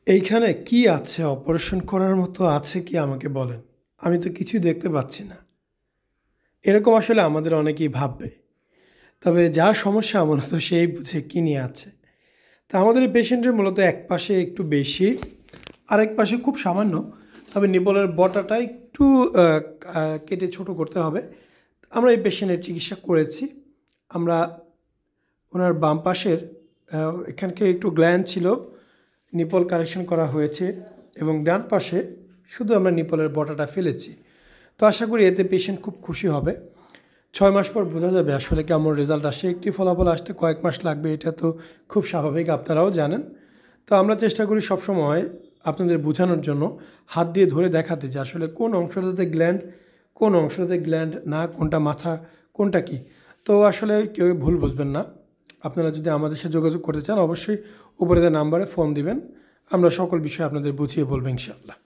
এইখানে কি আছে? অপারেশন করার মতো আছে কি আমাকে বলেন? আমি তো কিছুই দেখতে পাচ্ছি না। এরকম আসলে আমাদের অনেকেই ভাববে। তবে যার সমস্যা মূলত সেই বুঝে কি নিয়ে আছে। তা আমাদের এই পেশেন্টের মূলত এক পাশে একটু বেশি, আরেক পাশে খুব সামান্য। তবে নিপলের বটাটা একটু আ কেটে ছোট করতে হবে। আমরা এই পেশেন্টের চিকিৎসা করেছি। আমরা উনার বাম পাশের আ এখানকে একটু গ্ল্যান্ড ছিল, নিপল কারেকশন করা হয়েছে এবং ডান পাশে শুধু আমরা নিপলের বটাটা ফেলেছি। তো আশা করি এতে পেশেন্ট খুব খুশি হবে। ৬ মাস পর বোঝা যাবে আসলে কেমন রেজাল্ট আসে। একটি ফলাফল আসতে কয়েক মাস লাগবে, এটা তো খুব স্বাভাবিক, আপনারাও জানেন। তো আমরা চেষ্টা করি সবসময় আপনাদের বোঝানোর জন্য হাত দিয়ে ধরে দেখাতে যে আসলে কোন অংশটাতে গ্ল্যান্ড, কোন অংশটাতে গ্ল্যান্ড না, কোনটা মাথা, কোনটা কি। তো আসলে কেউ ভুল বুঝবেন না। আপনারা যদি আমাদের সাথে যোগাযোগ করতে চান অবশ্যই উপরে দেওয়া নাম্বারে ফোন দিবেন। আমরা সকল বিষয় আপনাদের বুঝিয়ে বলবো ইনশাআল্লাহ।